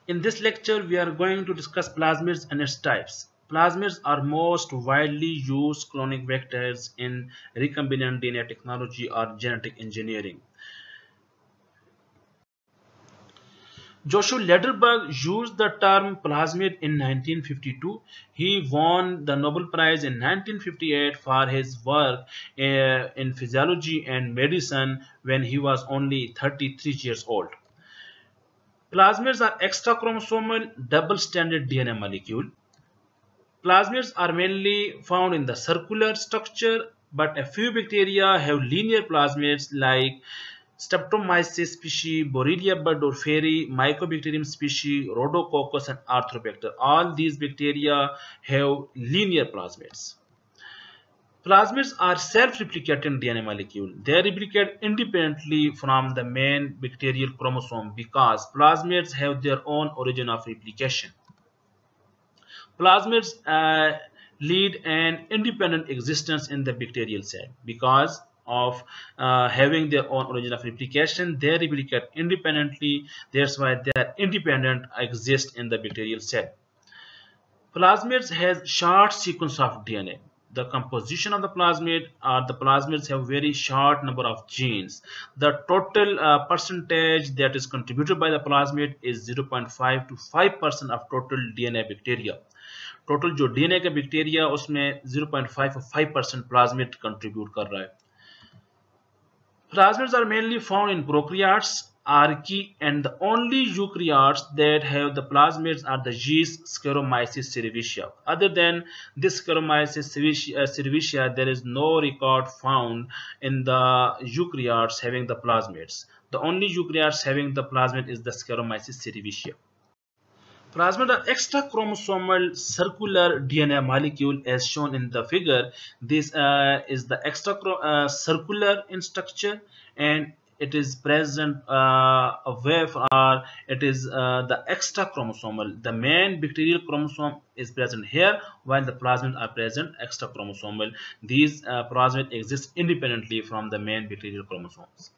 In this lecture, we are going to discuss plasmids and its types. Plasmids are most widely used cloning vectors in recombinant DNA technology or genetic engineering. Joshua Lederberg used the term plasmid in 1952. He won the Nobel Prize in 1958 for his work in physiology and medicine when he was only 33 years old. Plasmids are extrachromosomal double-stranded DNA molecule. Plasmids are mainly found in the circular structure, but a few bacteria have linear plasmids like Streptomyces species, Borrelia burgdorferi, Mycobacterium species, Rhodococcus, and Arthropacter. All these bacteria have linear plasmids. Plasmids are self-replicating DNA molecule. They replicate independently from the main bacterial chromosome because plasmids have their own origin of replication. Plasmids lead an independent existence in the bacterial cell because of having their own origin of replication. They replicate independently. That's why they are independent, exist in the bacterial cell. Plasmids has short sequence of DNA. The composition of the plasmid or the plasmids have very short number of genes. The total percentage that is contributed by the plasmid is 0.5 to 5% of total DNA bacteria. Total जो DNA का bacteria उसमें 0.5 और 5% plasmid contribute कर रहा है. Plasmids are mainly found in prokaryotes, archaea, and the only eukaryotes that have the plasmids are the yeast Saccharomyces cerevisiae. Other than this Saccharomyces cerevisiae, there is no record found in the eukaryotes having the plasmids. The only eukaryotes having the plasmid is the Saccharomyces cerevisiae. Plasmid are extrachromosomal circular DNA molecule as shown in the figure. This is the circular in structure and it is present away from, or it is the extrachromosomal. The main bacterial chromosome is present here while the plasmids are present extrachromosomal. These plasmids exist independently from the main bacterial chromosomes.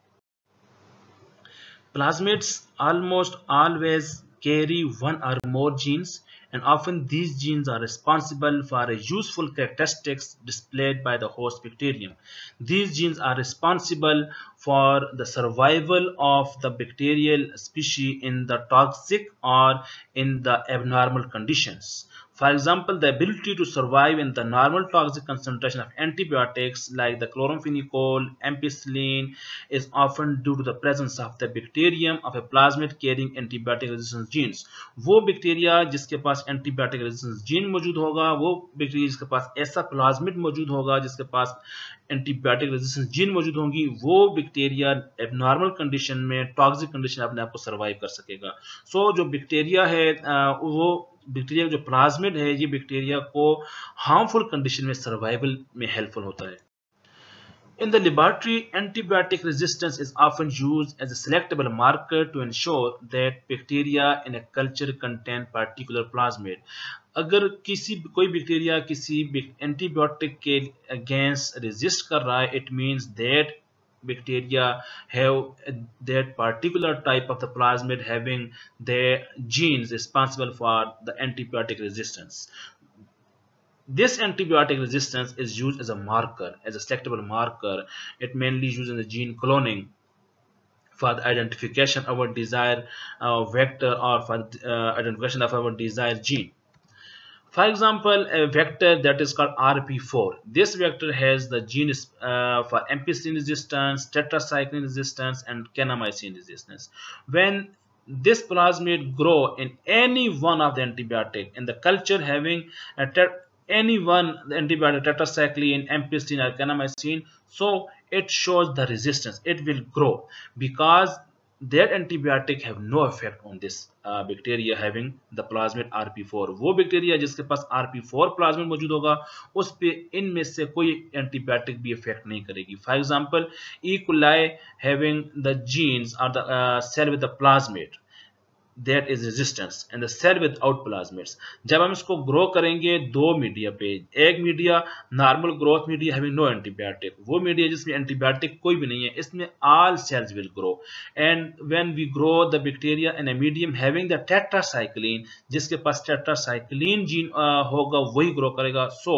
Plasmids almost always carry one or more genes, and often these genes are responsible for useful characteristics displayed by the host bacterium. These genes are responsible for the survival of the bacterial species in the toxic or in the abnormal conditions. For example, the ability to survive in the normal toxic concentration of antibiotics like the chloramphenicol, ampicillin is often due to the presence of the bacterium of a plasmid carrying antibiotic resistance genes. वो bacteria जिसके पास antibiotic resistance gene मौजूद होगा, वो bacteria जिसके पास ऐसा plasmid मौजूद होगा जिसके पास एंटीबायोटिक रेजिस्टेंस जीन मौजूद होंगी, वो बैक्टीरिया एबनॉर्मल कंडीशन में टॉक्सिक कंडीशन अपने आप को सर्वाइव कर सकेगा. सो जो बैक्टीरिया है वो बैक्टीरिया जो प्लाज्मिड है ये बैक्टीरिया को हार्मफुल कंडीशन में सर्वाइवल में हेल्पफुल होता है. In the laboratory, antibiotic resistance is often used as a selectable marker to ensure that bacteria in a culture contain particular plasmid. अगर कोई बैक्टीरिया किसी एंटीबायोटिक के अगेंस्ट रेजिस्ट कर रहा है, it means that bacteria have that particular type of the plasmid having their genes responsible for the antibiotic resistance. This antibiotic resistance is used as a marker, as a selectable marker. It mainly used in the gene cloning for the identification of our desired vector or for identification of our desired gene. For example, a vector that is called RP4. This vector has the genes for ampicillin resistance, tetracycline resistance, and kanamycin resistance. When this plasmid grow in any one of the antibiotic in the culture having any one the antibiotic tetracycline, ampicillin, or kanamycin, so it shows the resistance. It will grow because that antibiotic have no effect on this bacteria having the plasmid RP4. वो bacteria जिसके पास RP4 plasmid मौजूद होगा उस पे इनमें से कोई antibiotic भी इफेक्ट नहीं करेगी. For example, E. coli having the genes or the cell with the plasmid, that is resistance and the cell without plasmids. जब हम इसको ग्रो करेंगे दो मीडिया पे, एक media normal growth media having no antibiotic, वो मीडिया जिसमें antibiotic कोई भी नहीं है, इसमें all cells will grow. And when we grow the bacteria in a medium having the tetracycline, जिसके पास tetracycline जीन होगा वही ग्रो करेगा. So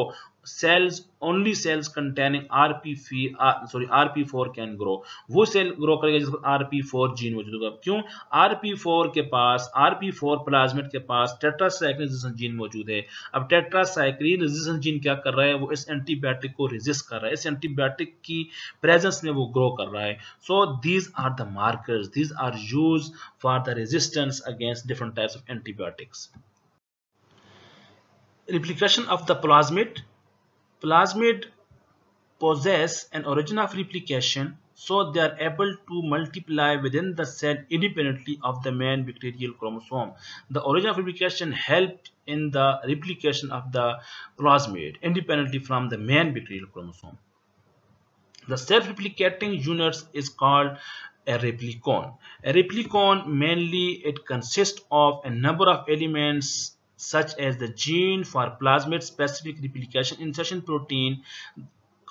cells, only cells containing RP4 can grow. वो सेल ग्रो करेगा जिसको RP4 जीन मौजूद होगा. क्यों? RP4 के पास, RP4 प्लाज्मिड के पास टेट्रासाइक्लिन रेजिस्टेंस जीन मौजूद है. अब टेट्रासाइक्लिन रेजिस्टेंस जीन क्या कर रहा है? वो इस एंटीबायोटिक को रेजिस्ट कर रहा है, इस एंटीबायोटिक की प्रेजेंस में वो ग्रो कर रहा है. So these are the markers, these are used for the resistance against different types of antibiotics. Replication of the plasmid. Plasmid possess an origin of replication, so they are able to multiply within the cell independently of the main bacterial chromosome. The origin of replication helped in the replication of the plasmid independently from the main bacterial chromosome. The self-replicating unit is called a replicon. A replicon mainly it consists of a number of elements such as the gene for plasmid specific replication insertion protein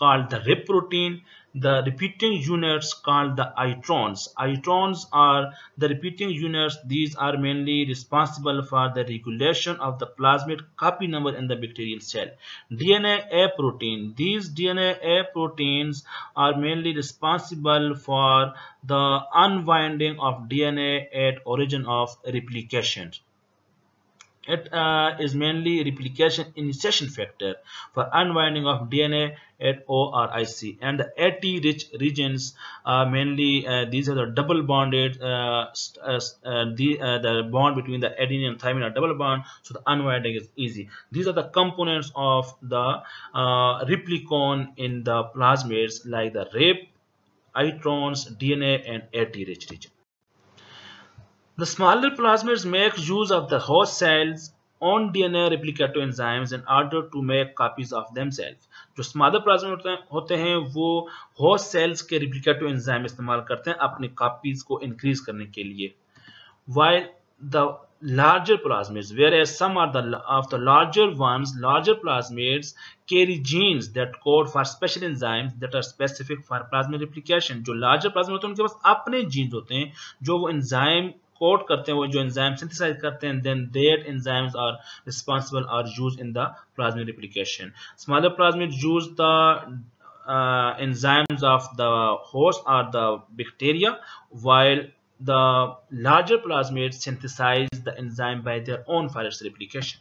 called the rib protein, the repeating units called the introns. Introns are the repeating units. These are mainly responsible for the regulation of the plasmid copy number in the bacterial cell. DNA A protein. These DNA A proteins are mainly responsible for the unwinding of DNA at origin of replication. It is mainly replication initiation factor for unwinding of DNA at ORIC. And the AT-rich regions mainly these are the double bonded the bond between the adenine and thymine are double bond, so the unwinding is easy. These are the components of the replicon in the plasmids like the rib, introns, DNA and AT-rich region. The smaller plasmids make use of the host cells own DNA replicator enzymes in order to make copies of themselves. जो smaller plasmids होते हैं वो host cells के replicator enzyme इस्तेमाल करते हैं अपनी copies को increase करने के लिए. While the larger plasmids, whereas some are of the larger ones, larger plasmids carry genes that code for special enzymes that are specific for plasmid replication. जो larger plasmid होते हैं उनके पास अपने genes होते हैं जो वो enzyme कोड करते हैं, वो जो एंजाइम सिंथेसाइज करते हैं, then that enzymes are responsible or used in the plasmid replication. Smaller plasmid use the enzymes of the host or the bacteria, while the larger plasmids synthesize the enzyme by their own for its replication.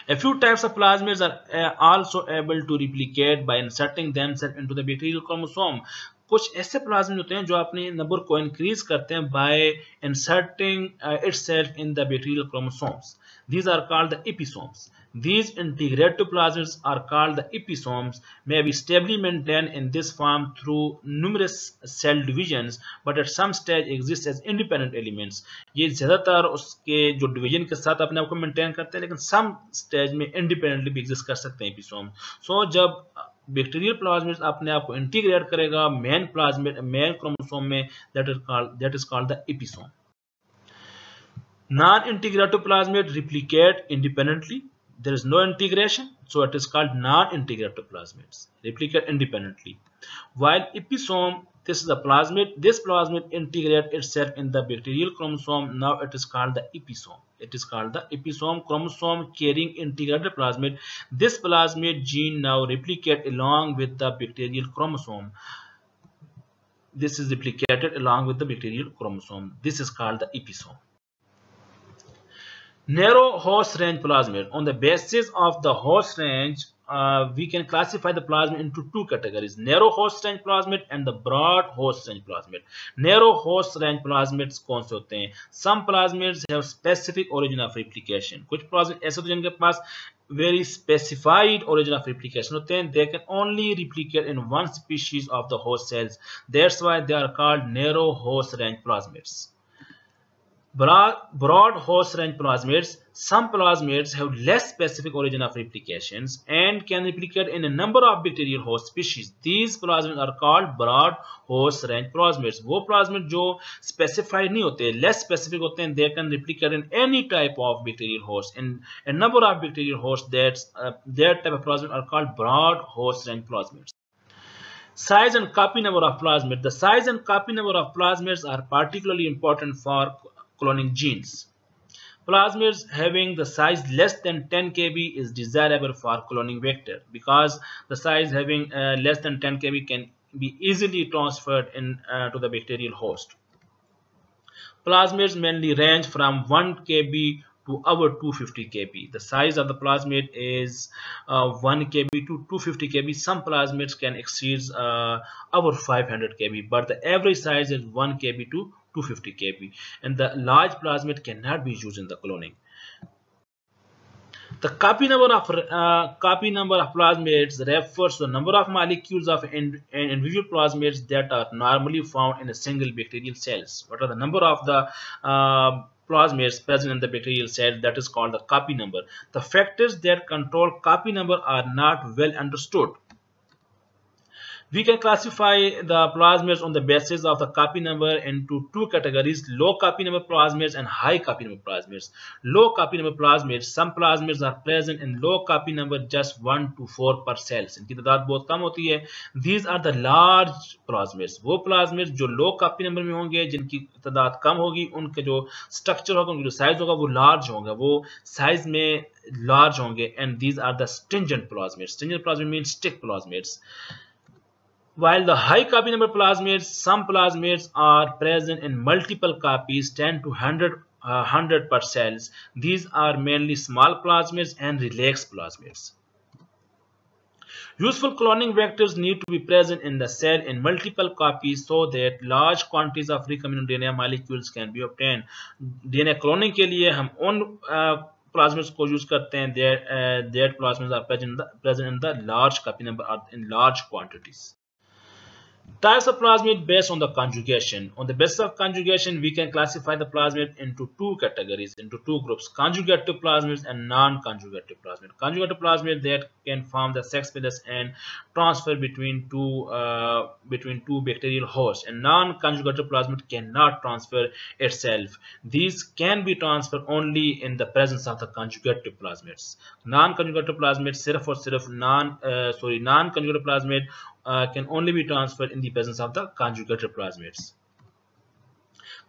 A few types of plasmids are also able to replicate by inserting themselves into the bacterial chromosome. कुछ ऐसे plasmid होते हैं जो अपने number को increase करते हैं by inserting itself in the bacterial chromosomes. These are called the episomes. These integrative plasmids are called the episomes, may be stably maintained in this form through numerous cell divisions, but at some stage exist as independent elements. ये ज़्यादातर उसके जो division के साथ अपने आप को maintain करते हैं, लेकिन some stage में independently भी एग्जिस्ट कर सकते हैं episome. So जब बैक्टीरियल प्लाज्मिड अपने आप को इंटीग्रेट करेगा मेन प्लाज्मिड मेन क्रोमोसोम में, that is called the episome. Non-integrative plasmid replicate independently. There is no integration, so it is called non-integrative plasmids. Replicate independently. While episome, this is the plasmid. This plasmid integrate itself in the bacterial chromosome. Now it is called the episome. It is called the episome chromosome carrying integrated plasmid. This plasmid gene now replicate along with the bacterial chromosome. This is replicated along with the bacterial chromosome. This is called the episome. Narrow host range plasmid. On the basis of the host range, we can classify the plasmid into two categories: narrow host range plasmid and the broad host range plasmid. Narrow host range plasmids कौन से होते हैं? Some plasmids have specific origin of replication. कुछ plasmid ऐसे होते हैं जिनके पास very specified origin of replication होते हैं. They can only replicate in one species of the host cells. That's why they are called narrow host range plasmids. Broad host range plasmids. Some plasmids have less specific origin of replications and can replicate in a number of bacterial host species. These plasmids are called broad host range plasmids. वो plasmid जो specified नहीं होते, less specific होते हैं, they can replicate in any type of bacterial host. In a number of bacterial hosts, that type of plasmid are called broad host range plasmids. Size and copy number of plasmids. The size and copy number of plasmids are particularly important for cloning genes. Plasmids having the size less than 10 kb is desirable for cloning vector because the size having less than 10 kb can be easily transferred to the bacterial host. Plasmids mainly range from 1 kb to over 250 kb. The size of the plasmid is 1 kb to 250 kb. Some plasmids can exceed over 500 kb, but the average size is 1 kb to 250 kb, and the large plasmid cannot be used in the cloning. The copy number of plasmids refers to the number of molecules of individual plasmids that are normally found in a single bacterial cells. What are the number of the plasmids present in the bacterial cell? That is called the copy number. The factors that control copy number are not well understood. We can classify the plasmids on the basis of the copy number into two categories: low copy number plasmids and high copy number plasmids. Low copy number plasmids, some plasmids are present in low copy number just 1 to 4 per cells. इनकी तादाद बहुत कम होती है. These are the large plasmids. वो plasmids जो low copy number में होंगे, जिनकी तादाद कम होगी, उनके जो structure होगा, उनका जो size होगा, वो large होगा, वो size में large होंगे. And these are the stringent plasmids. Stringent plasmid means stick plasmids. While the high copy number plasmids, some plasmids are present in multiple copies, 10 to 100 per cells. These are mainly small plasmids and relaxed plasmids. Useful cloning vectors need to be present in the cell in multiple copies so that large quantities of recombinant DNA molecules can be obtained. DNA cloning के लिए हम उन plasmids को use करते हैं that plasmids are present in the large copy number or in large quantities. Types of plasmid based on the conjugation. On the basis of conjugation, we can classify the plasmid into two categories, into two groups: conjugative plasmids and non-conjugative plasmid. Conjugative plasmid that can form the sex phyllis and transfer between two bacterial hosts, and non-conjugative plasmid cannot transfer itself. These can be transferred only in the presence of the conjugative plasmids. Non-conjugative plasmid सिर्फ और सिर्फ non-conjugative plasmid can only be transferred in the presence of the conjugative plasmids.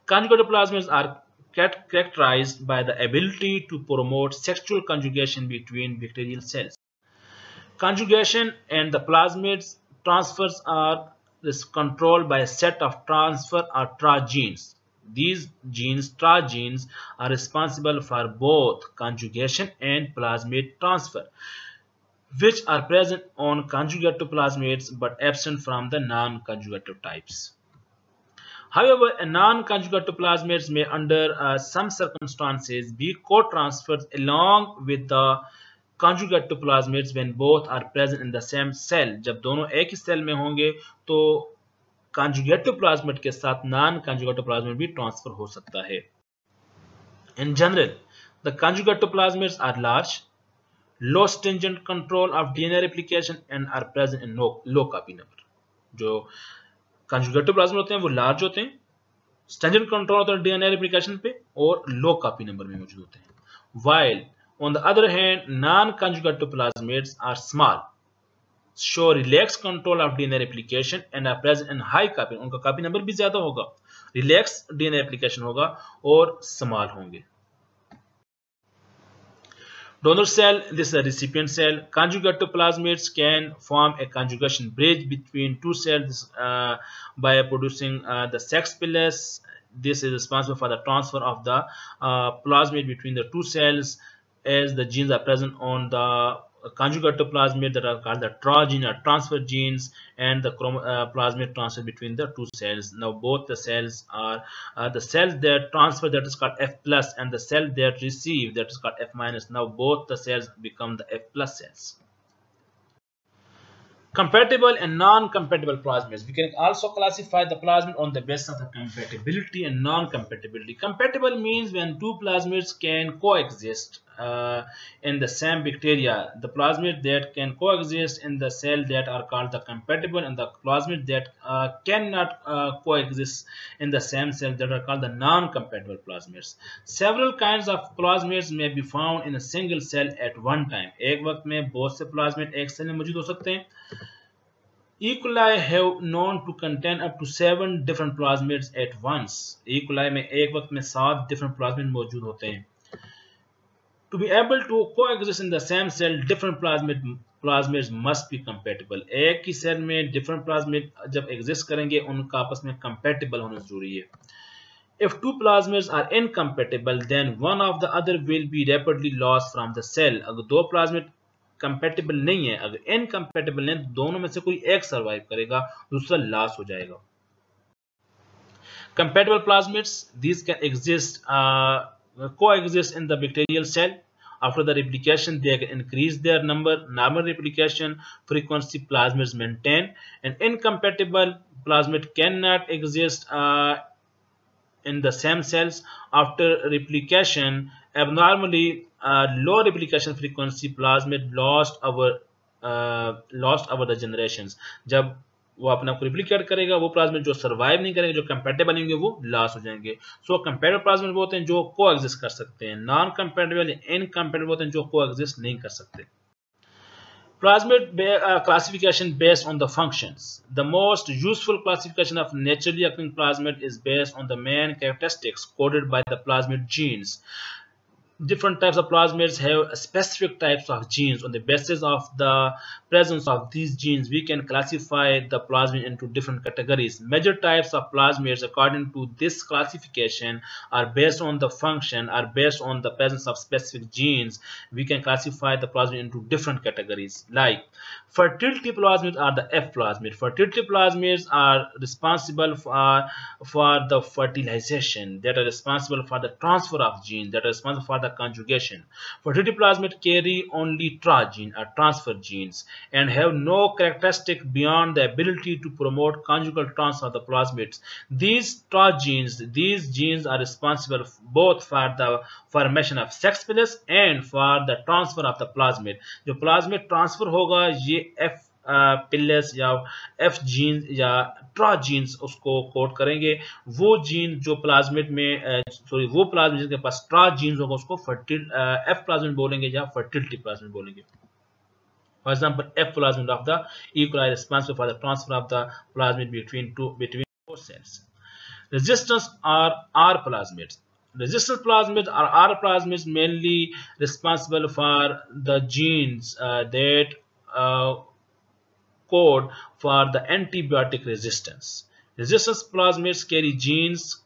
Conjugative plasmids are characterized by the ability to promote sexual conjugation between bacterial cells. Conjugation and the plasmids transfers are controlled by a set of transfer or Tra genes. These genes, Tra genes, are responsible for both conjugation and plasmid transfer, which are present on conjugative plasmids but absent from the non-conjugative types. However, a non-conjugative plasmids may under some circumstances be co-transferred along with the conjugative plasmids when both are present in the same cell. जब दोनों एक ही cell में होंगे तो conjugative plasmid के साथ non-conjugative plasmid भी transfer हो सकता है. In general, the conjugative plasmids are large, low stringent control of DNA replication and are present in low copy number. जो conjugative plasmid होते हैं वो large होते हैं, stringent control होता है DNA replication पे और low copy number में मौजूद होते हैं. While on the other hand, non-conjugative plasmids are small, show relaxed control of DNA replication and are present in high copy. उनका copy number भी ज़्यादा होगा, relaxed DNA replication होगा और small होंगे. Donor cell, this is a recipient cell. Conjugative plasmids can form a conjugation bridge between two cells by producing the sex phyllis. This is responsible for the transfer of the plasmid between the two cells, as the genes are present on the conjugative plasmid that are called the Tra gene or transfer genes, and the plasmid transfer between the two cells. Now both the cells are the cells that transfer, that is called F plus, and the cell that receive, that is called F minus. Now both the cells become the F plus cells. Compatible and non-compatible plasmids. We can also classify the plasmid on the basis of the compatibility and non-compatibility. Compatible means when two plasmids can coexist in the same bacteria. The plasmid that can coexist in the cell that are called the compatible, and the plasmid that cannot coexist in the same cell that are called the non-compatible plasmids. Several kinds of plasmids may be found in a single cell at one time. एक वक्त में बहुत से plasmid एक cell में मौजूद हो सकते हैं. E. coli have known to contain up to 7 different plasmids at once. E. coli में एक वक्त में 7 different plasmids मौजूद होते हैं. To be able to coexist in the same cell, different plasmids must be compatible. एक ही सेल में different plasmid जब exist करेंगे उनका आपस में compatible होना जरूरी है. If two plasmids are incompatible, then one of the other will be rapidly lost from the cell. अगर दो plasmid कंपेटिबल नहीं है, अगर इनकम्पेटिबल है तो दोनों में से कोई एक सर्वाइव करेगा, दूसरा लॉस हो जाएगा. Compatible plasmids, these can exist coexist in the bacterial cell. After the replication, they can increase their number. Normal replication frequency plasmids maintain. An incompatible plasmid cannot exist in the same cells. After replication, abnormally low replication frequency plasmid lost over the generations. जब वो अपने आप को replicate करेगा, वो plasmid जो survive नहीं करेंगे, जो कंपैटिबल नहीं होंगे, वो लॉस हो जाएंगे. सो कंपैटिबल प्लाज्मिड वो होते हैं जो को एग्जिस्ट कर सकते हैं. नॉन कंपैटिबल इनकम्पैटिबल होते हैं जो को एग्जिस्ट नहीं कर सकते. Plasmid classification based on the functions. The most useful classification of naturally occurring plasmid is based on the main characteristics coded by the plasmid genes. Different types of plasmids have specific types of genes. On the basis of the presence of these genes, we can classify the plasmid into different categories. Major types of plasmids according to this classification are based on the function, are based on the presence of specific genes. We can classify the plasmid into different categories. Like fertility plasmids are the F plasmid. Fertility plasmids are responsible for the fertilization, that are responsible for the transfer of genes, that are responsible for the conjugation. Fertility plasmid carry only Tra gene or transfer genes and have no characteristic beyond the ability to promote conjugal transfer of the plasmids. These Tra genes, these genes are responsible both for the formation of sex pills and for the transfer of the plasmid. जो plasmid transfer होगा ये F पिल्लेस या F jeans या ट्रा jeans उसको code करेंगे. वो gene जो plasmid में वो प्लाज्मिड जिसके पास ट्रा जीन्स होगा उसको F प्लाज्मिड बोलेंगे या फर्टिलिटी प्लाज्मिड बोलेंगे. For example, F plasmid of the E. coli is responsible for the transfer of the plasmid between four cells. Resistance are R plasmids. Resistant plasmids are R plasmids mainly responsible for the genes that code for the antibiotic resistance. Resistance plasmids carry genes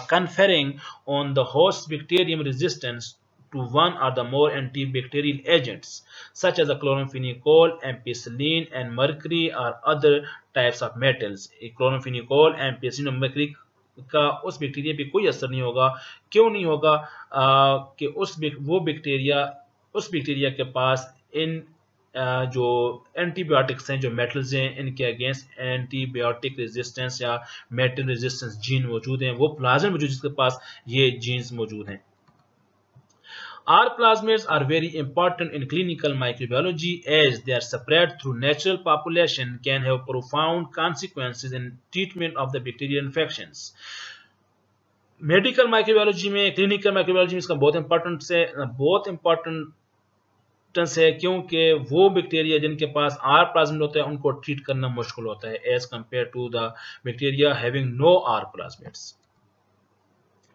conferring on the host bacterium resistance to one or the more antibacterial agents such as the chloramphenicol, ampicillin, and mercury or other types of metals. Chloramphenicol, ampicillin और mercury का उस bacteria पे कोई असर नहीं होगा. क्यों नहीं होगा? कि उस बैक्टीरिया के पास इन जो एंटीबायोटिक्स हैं, जो मेटल्स हैं, इनके अगेंस्ट एंटीबायोटिक रेजिस्टेंस या मेटल रेजिस्टेंस जीन मौजूद हैं. वो प्लाज्मिड मौजूद जिसके पास ये जीन्स मौजूद हैं. R plasmids are very important in clinical microbiology as their spread through natural population can have profound consequences in treatment of the bacterial infections. Medical microbiology में, clinical microbiology में इसका बहुत इंपॉर्टेंस है क्योंकि वो बैक्टीरिया जिनके पास R प्लाज्मिड होता है उनको ट्रीट करना मुश्किल होता है as compare to the bacteria having no R plasmids.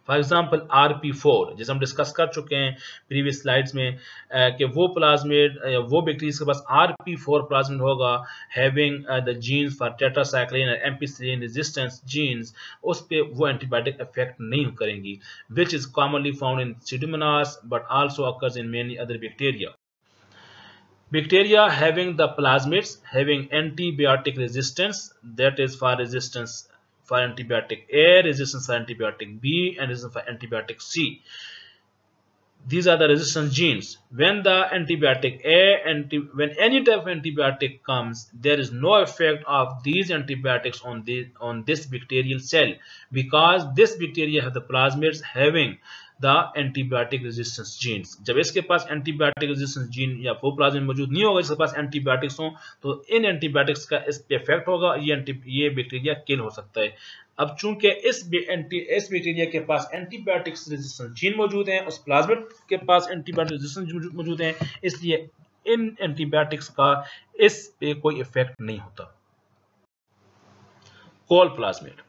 For example RP4 जैसे हम डिस्कस कर चुके हैं प्रीवियस स्लाइड्स में कि वो प्लाज्मिड वो बैक्टीरिया के पास RP4 प्लाज्मिड होगा having the genes for tetracycline और एम्पिसिलिन रेजिस्टेंस जीन्स, उस पे वो एंटीबायोटिक इफेक्ट नहीं करेंगी, which is commonly found in Pseudomonas but also occurs in many other bacteria. Bacteria having the plasmids having antibiotic resistance, that is for resistance for antibiotic A, resistance for antibiotic B, and resistance for antibiotic C. These are the resistance genes. When the antibiotic when any type of antibiotic comes, there is no effect of these antibiotics on this bacterial cell, because this bacteria have the plasmids having the antibiotic resistance genes. जब इसके पास antibiotic resistance gene या वो plasma में मौजूद नहीं होगा, इसके पास antibiotics हो, तो इन antibiotics का इस पे इफेक्ट होगा, ये बैक्टीरिया किल हो सकता है। अब चूंकि इस बैक्टीरिया के पास एंटीबायोटिक्स रेजिस्टेंस जीन मौजूद हैं, उस प्लाज्मिड के पास एंटीबायोटिक रेजिस्टेंस मौजूद हैं, इसलिए इन एंटीबायोटिक्स का इस पे कोई इफेक्ट नहीं होता। कोल plasmid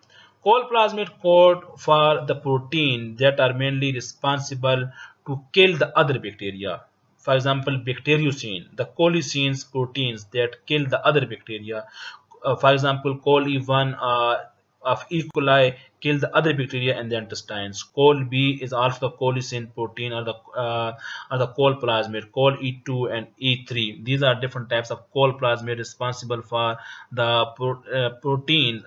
code for the protein that are mainly responsible to kill the other bacteria. For example, bacteriocin, the colicins proteins that kill the other bacteria. For example, coli1 of E. coli kill the other bacteria in the intestines. Col B is also the colicin protein, or the col plasmid. Col E2 and E3. These are different types of col plasmid responsible for the protein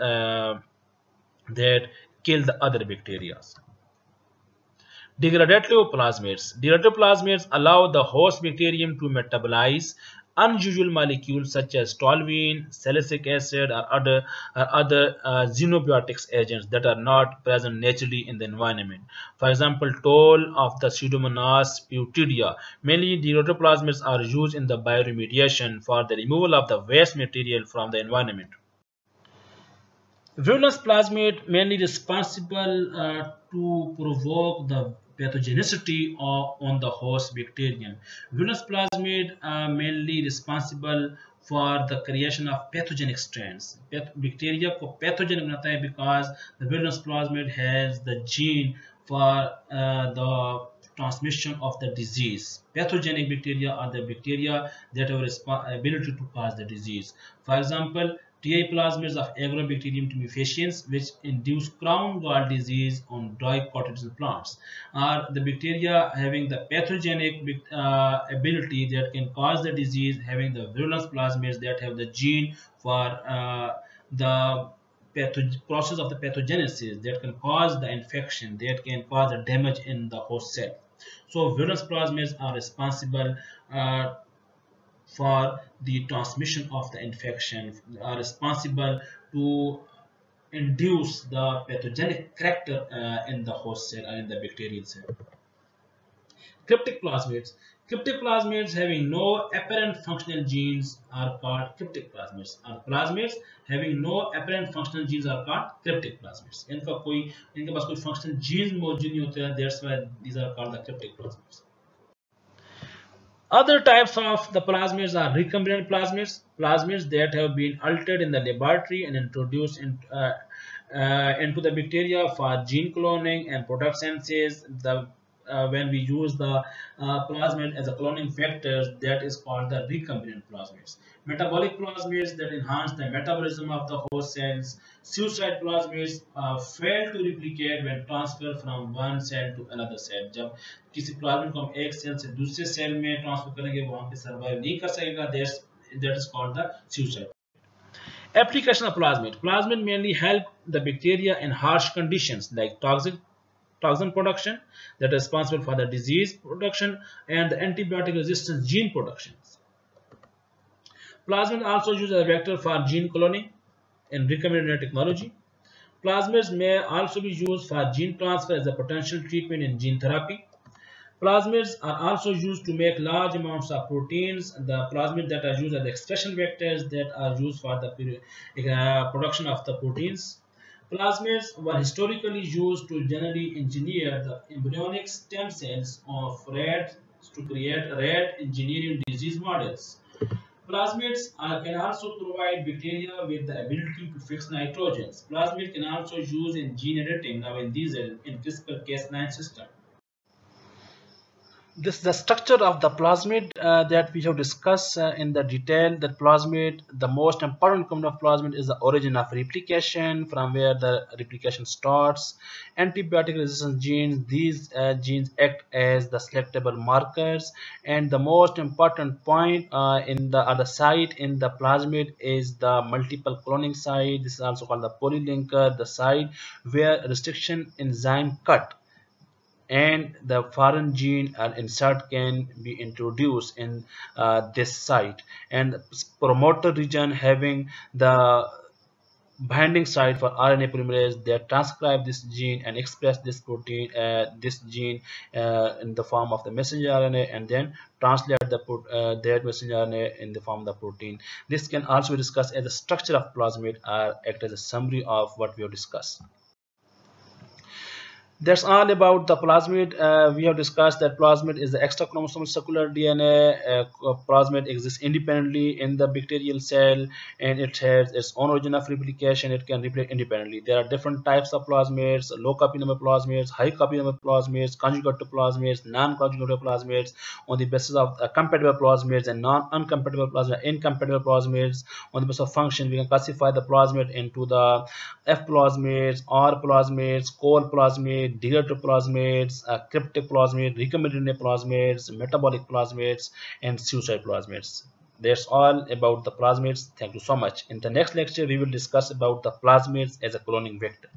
that kill the other bacteria. Degradative plasmids. Degradative plasmids allow the host bacterium to metabolize unusual molecules such as toluene, salicylic acid, or other xenobiotics agents that are not present naturally in the environment. For example, toll of the Pseudomonas butyrrhea. Mainly, degradative plasmids are used in the bioremediation for the removal of the waste material from the environment. Virulence plasmid mainly responsible to provoke the pathogenicity on the host bacterium. Virulence plasmid mainly responsible for the creation of pathogenic strands. Bacteria को pathogenic बनाता है because the virulence plasmid has the gene for the transmission of the disease. Pathogenic bacteria are the bacteria that have ability to cause the disease. For example, TI plasmids of Agrobacterium tumefaciens, which induce crown gall disease on dicotyledonous plants, are the bacteria having the pathogenic ability that can cause the disease, having the virulence plasmids that have the gene for the process of the pathogenesis that can cause the infection, that can cause the damage in the host cell. So virulence plasmids are responsible for the transmission of the infection, are responsible to induce the pathogenic character in the host cell or in the bacterial cell. Cryptic plasmids. Cryptic plasmids having no apparent functional genes are called cryptic plasmids. Or plasmids having no apparent functional genes are called cryptic plasmids. इनके पास कोई functional genes मौजूद नहीं होते हैं. That's why these are called the cryptic plasmids. Other types of the plasmids are recombinant plasmids, plasmids that have been altered in the laboratory and introduced into the bacteria for gene cloning and product synthesis. When we use the plasmid as a cloning factor, that is called the recombinant plasmids. Metabolic plasmids that enhance the metabolism of the host cells. Suicide plasmids fail to replicate when transferred from one cell to another cell. जब किसी plasmid को हम एक cell से दूसरे cell में transfer करेंगे, वो वहां पे सर्वाइव नहीं कर सकेगा. That is called the suicide. Application of plasmid. Plasmid mainly help the bacteria in harsh conditions like toxin production, that is responsible for the disease production and the antibiotic resistance gene productions. Plasmid also used as a vector for gene cloning in recombinant technology. Plasmids may also be used for gene transfer as a potential treatment in gene therapy. Plasmids are also used to make large amounts of proteins. The plasmids that are used as expression vectors that are used for the production of the proteins. Plasmids were historically used to generally engineer the embryonic stem cells of rats to create rat engineering disease models. Plasmids can also provide bacteria with the ability to fix nitrogens. Plasmid can also use in gene editing, now in CRISPR-Cas9 system. This is the structure of the plasmid that we have discussed in the detail. That plasmid, the most important component of plasmid is the origin of replication, from where the replication starts. Antibiotic resistance genes, these genes act as the selectable markers, and the most important point in the site in the plasmid is the multiple cloning site. This is also called the polylinker, the site where restriction enzyme cut and the foreign gene and insert can be introduced in this site, and promoter region having the binding site for RNA polymerase that transcribe this gene and express this protein, this gene in the form of the messenger RNA, and then translate that messenger RNA in the form of the protein. This can also be discussed as the structure of plasmid or act as a summary of what we have discussed. That's all about the plasmid. We have discussed that plasmid is the extra chromosomal circular DNA. Plasmid exists independently in the bacterial cell, and it has its own origin of replication. It can replicate independently. There are different types of plasmids: low copy number plasmids, high copy number plasmids, conjugate plasmids, non-conjugate plasmids. On the basis of compatible plasmids and non-uncompatible plasmids, incompatible plasmids. On the basis of function, we can classify the plasmid into the F plasmids, R plasmids, core plasmid, derivative plasmids, cryptic plasmid, recombinant plasmids, metabolic plasmids, and suicide plasmids. That's all about the plasmids. Thank you so much. In the next lecture, we will discuss about the plasmids as a cloning vector.